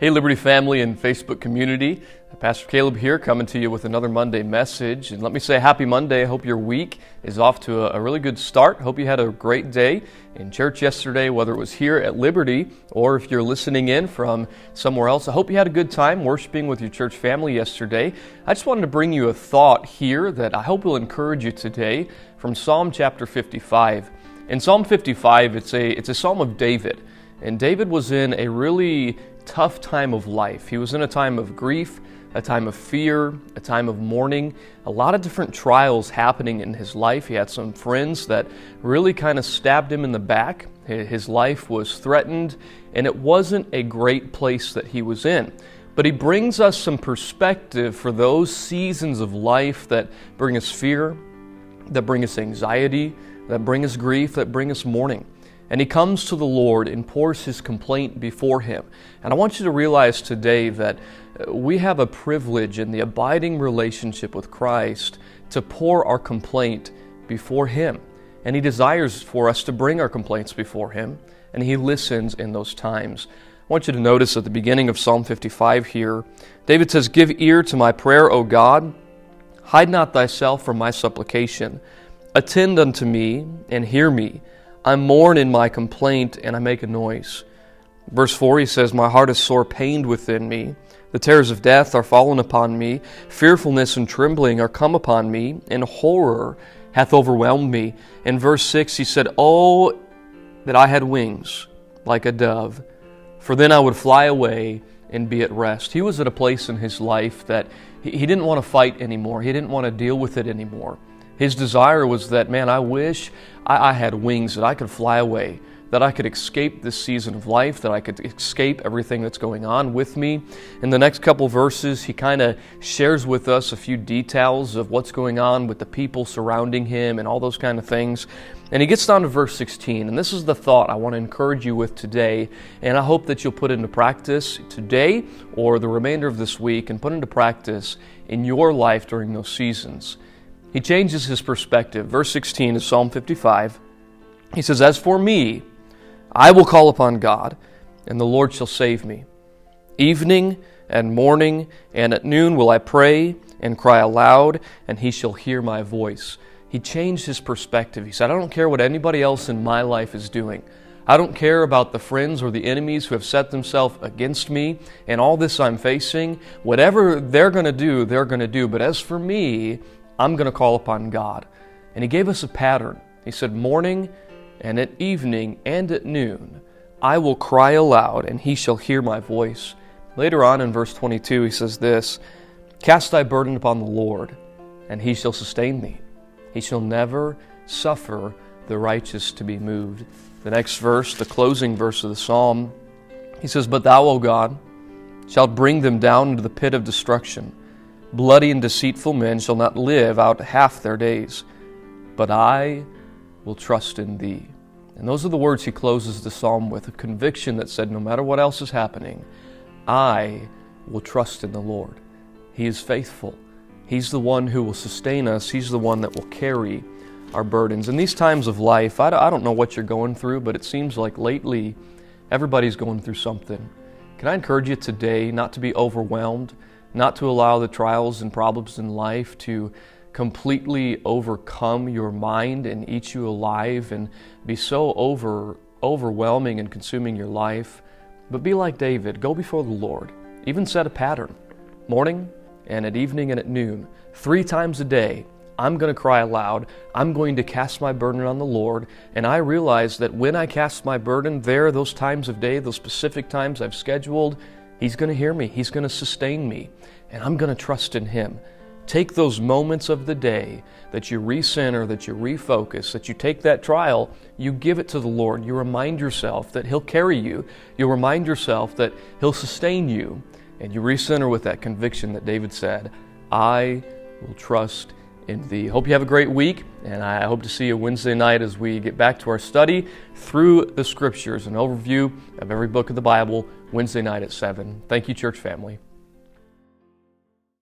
Hey Liberty family and Facebook community, Pastor Caleb here coming to you with another Monday message. And let me say happy Monday. I hope your week is off to a really good start. Hope you had a great day in church yesterday, whether it was here at Liberty or if you're listening in from somewhere else. I hope you had a good time worshiping with your church family yesterday. I just wanted to bring you a thought here that I hope will encourage you today from Psalm chapter 55. In Psalm 55, it's a psalm of David. And David was in a really tough time of life. He was in a time of grief, a time of fear, a time of mourning, a lot of different trials happening in his life. He had some friends that really kind of stabbed him in the back. His life was threatened, and it wasn't a great place that he was in. But he brings us some perspective for those seasons of life that bring us fear, that bring us anxiety, that bring us grief, that bring us mourning. And he comes to the Lord and pours his complaint before him. And I want you to realize today that we have a privilege in the abiding relationship with Christ to pour our complaint before him. And he desires for us to bring our complaints before him, and he listens in those times. I want you to notice at the beginning of Psalm 55 here, David says, "Give ear to my prayer, O God. Hide not thyself from my supplication. Attend unto me and hear me. I mourn in my complaint, and I make a noise." Verse 4, he says, "My heart is sore pained within me. The terrors of death are fallen upon me. Fearfulness and trembling are come upon me, and horror hath overwhelmed me." In verse 6, he said, "Oh, that I had wings like a dove, for then I would fly away and be at rest." He was at a place in his life that he didn't want to fight anymore. He didn't want to deal with it anymore. His desire was that, man, I wish I had wings, that I could fly away, that I could escape this season of life, that I could escape everything that's going on with me. In the next couple verses, he kind of shares with us a few details of what's going on with the people surrounding him and all those kind of things. And he gets down to verse 16, and this is the thought I want to encourage you with today, and I hope that you'll put into practice today or the remainder of this week and put into practice in your life during those seasons. He changes his perspective. Verse 16 of Psalm 55, he says, "As for me, I will call upon God, and the Lord shall save me. Evening and morning and at noon will I pray and cry aloud, and he shall hear my voice." He changed his perspective. He said, I don't care what anybody else in my life is doing. I don't care about the friends or the enemies who have set themselves against me and all this I'm facing. Whatever they're going to do, they're going to do. But as for me, I'm going to call upon God. And he gave us a pattern. He said, morning and at evening and at noon, I will cry aloud, and he shall hear my voice. Later on in verse 22, he says this, "Cast thy burden upon the Lord, and he shall sustain thee. He shall never suffer the righteous to be moved." The next verse, the closing verse of the psalm, he says, "But thou, O God, shalt bring them down into the pit of destruction. Bloody and deceitful men shall not live out half their days, but I will trust in thee." And those are the words he closes the psalm with, a conviction that said, no matter what else is happening, I will trust in the Lord. He is faithful. He's the one who will sustain us. He's the one that will carry our burdens. In these times of life, I don't know what you're going through, but it seems like lately everybody's going through something. Can I encourage you today not to be overwhelmed, not to allow the trials and problems in life to completely overcome your mind and eat you alive and be so overwhelming and consuming your life. But be like David. Go before the Lord. Even set a pattern. Morning and at evening and at noon. 3 times a day, I'm going to cry aloud. I'm going to cast my burden on the Lord. And I realize that when I cast my burden there, those times of day, those specific times I've scheduled, He's going to hear me. He's going to sustain me. And I'm going to trust in Him. Take those moments of the day that you recenter, that you refocus, that you take that trial, you give it to the Lord. You remind yourself that He'll carry you. You remind yourself that He'll sustain you. And you recenter with that conviction that David said, I will trust in thee. Hope you have a great week, and I hope to see you Wednesday night as we get back to our study through the Scriptures, an overview of every book of the Bible, Wednesday night at 7. Thank you, church family.